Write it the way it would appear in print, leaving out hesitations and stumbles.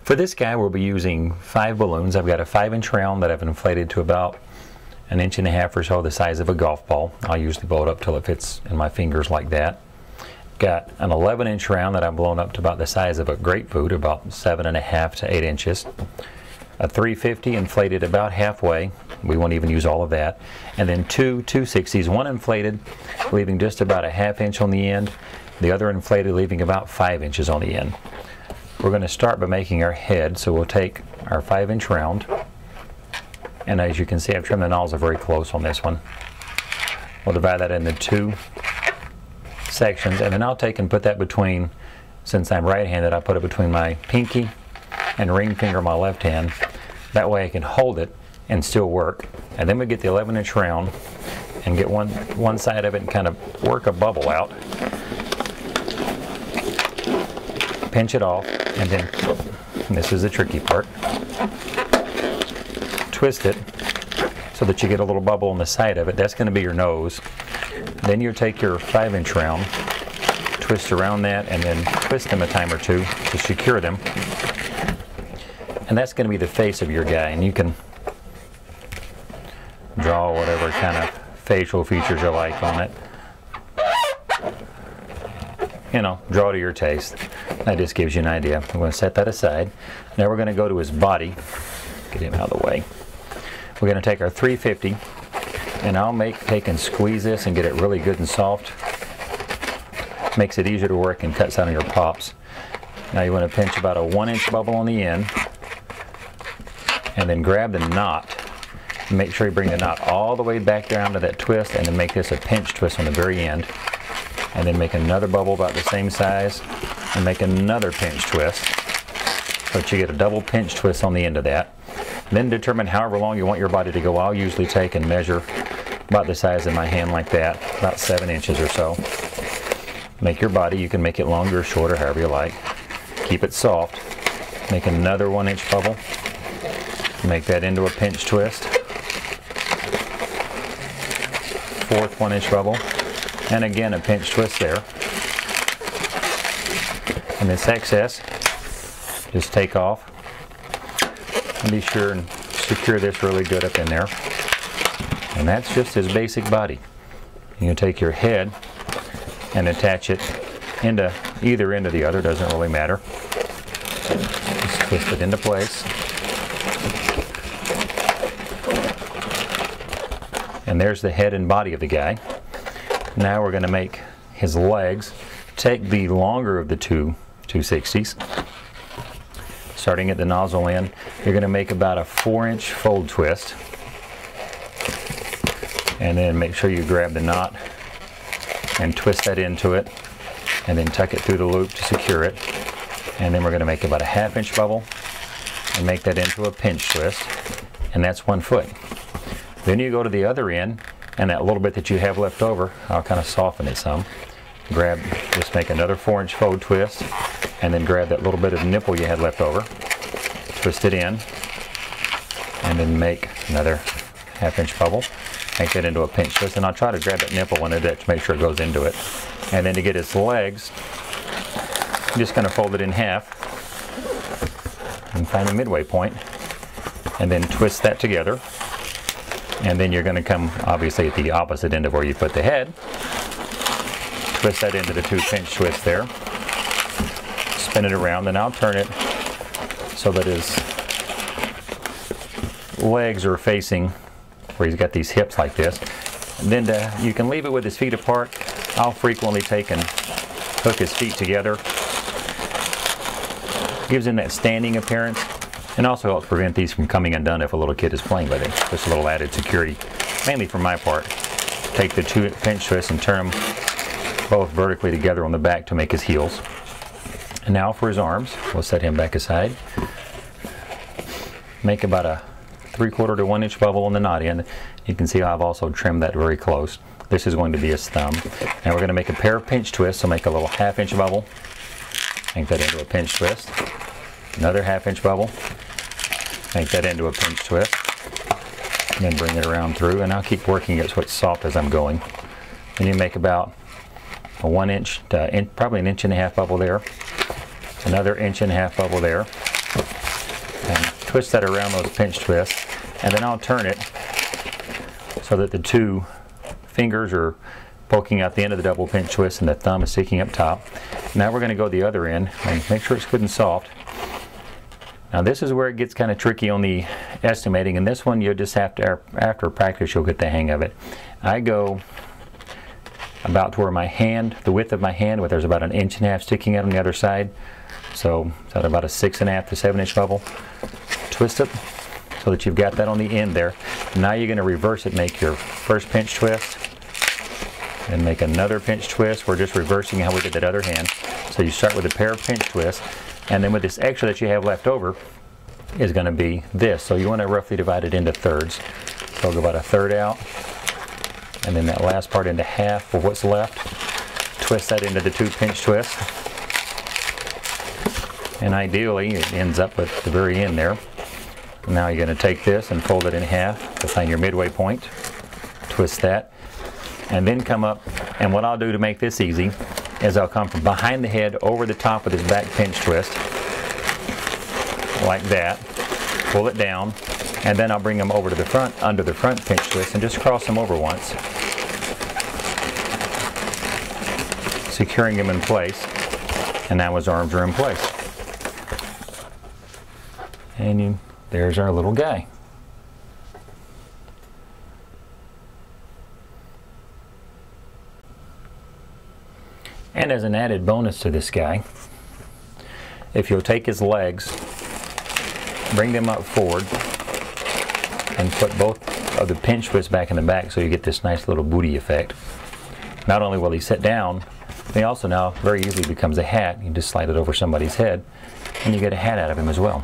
For this guy, we'll be using 5 balloons. I've got a 5-inch round that I've inflated to about 1.5 inches or so, the size of a golf ball. I'll usually blow it up till it fits in my fingers like that. Got an 11-inch round that I've blown up to about the size of a grapefruit, about 7.5 to 8 inches. A 350 inflated about halfway. We won't even use all of that. And then 2 260s, one inflated, leaving just about a 1/2 inch on the end. The other inflated, leaving about 5 inches on the end. We're going to start by making our head, so we'll take our 5-inch round. And as you can see, I've trimmed the nozzle very close on this one. We'll divide that into 2 sections, and then I'll take and put that between, since I'm right-handed, I put it between my pinky and ring finger on my left hand. That way I can hold it and still work. And then we get the 11-inch round and get one side of it and kind of work a bubble out. Pinch it off, and then, and this is the tricky part, twist it so that you get a little bubble on the side of it. That's going to be your nose. Then you take your 5-inch round, twist around that, and then twist them a time or two to secure them. And that's going to be the face of your guy, and you can draw whatever kind of facial features you like on it. You know, draw to your taste. That just gives you an idea. I'm going to set that aside. Now we're going to go to his body. Get him out of the way. We're going to take our 350, and I'll take and squeeze this and get it really good and soft. Makes it easier to work and cuts out on your pops. Now you want to pinch about a 1-inch bubble on the end, and then grab the knot. Make sure you bring the knot all the way back down to that twist, and then make this a pinch twist on the very end. And then make another bubble about the same size, and make another pinch twist. So that you get a double pinch twist on the end of that. Then determine however long you want your body to go. I'll usually take and measure about the size of my hand like that, about 7 inches or so. Make your body, you can make it longer or shorter, however you like. Keep it soft. Make another 1-inch bubble. Make that into a pinch twist. Fourth 1-inch bubble. And again, a pinch twist there. And this excess, just take off. And be sure and secure this really good up in there. And that's just his basic body. You can take your head and attach it into either end of the other, doesn't really matter. Just twist it into place. And there's the head and body of the guy. Now we're going to make his legs. Take the longer of the 2 260s. Starting at the nozzle end, you're going to make about a 4-inch fold twist. And then make sure you grab the knot and twist that into it. And then tuck it through the loop to secure it. And then we're going to make about a 1/2-inch bubble and make that into a pinch twist. And that's 1 foot. Then you go to the other end, and that little bit that you have left over, I'll kind of soften it some. Just make another 4-inch fold twist, and then grab that little bit of nipple you had left over, twist it in, and then make another 1/2-inch bubble. Make that into a pinch twist, and I'll try to grab that nipple in it to make sure it goes into it. And then to get his legs, I'm just going to fold it in half and find a midway point, and then twist that together. And then you're going to come obviously at the opposite end of where you put the head. Twist that into the 2 pinch twists there. Spin it around, and I'll turn it so that his legs are facing where he's got these hips like this. And then you can leave it with his feet apart. I'll frequently take and hook his feet together. Gives him that standing appearance. And also helps prevent these from coming undone if a little kid is playing with it. Just a little added security, mainly for my part. Take the 2 pinch twists and turn them both vertically together on the back to make his heels. And now for his arms, we'll set him back aside. Make about a 3/4 to 1-inch bubble on the knot end. You can see how I've also trimmed that very close. This is going to be his thumb. Now we're going to make a pair of pinch twists, so make a little 1/2-inch bubble. Make that into a pinch twist. Another 1/2-inch bubble. Make that into a pinch twist. And then bring it around through, and I'll keep working it so it's soft as I'm going. Then you make about a 1-inch, probably an 1.5-inch bubble there. Another 1.5-inch bubble there. and twist that around those pinch twists, and then I'll turn it so that the two fingers are poking out the end of the double pinch twist and the thumb is sticking up top. Now we're going to go the other end and make sure it's good and soft. Now this is where it gets kind of tricky on the estimating, and this one you'll just have to, after practice, you'll get the hang of it. I go about to where my hand, the width of my hand, where there's about 1.5 inches sticking out on the other side. So it's at about a 6.5 to 7 inch level. Twist it so that you've got that on the end there. Now you're going to reverse it, make your first pinch twist, and make another pinch twist. We're just reversing how we did that other hand. So you start with a pair of pinch twists, and then with this extra that you have left over is going to be this. So you want to roughly divide it into thirds. So I'll go about 1/3 out, and then that last part into half for what's left. Twist that into the 2 pinch twists. And ideally it ends up at the very end there. Now you're going to take this and fold it in half to find your midway point. Twist that, and then come up, and what I'll do to make this easy is I'll come from behind the head over the top of this back pinch twist, like that, pull it down, and then I'll bring them over to the front, under the front pinch twist, and just cross them over once, securing them in place, and now his arms are in place. And there's our little guy. And as an added bonus to this guy, if you'll take his legs, bring them up forward, and put both of the pinch twists back in the back so you get this nice little booty effect. Not only will he sit down, he also now very easily becomes a hat. You just slide it over somebody's head, and you get a hat out of him as well.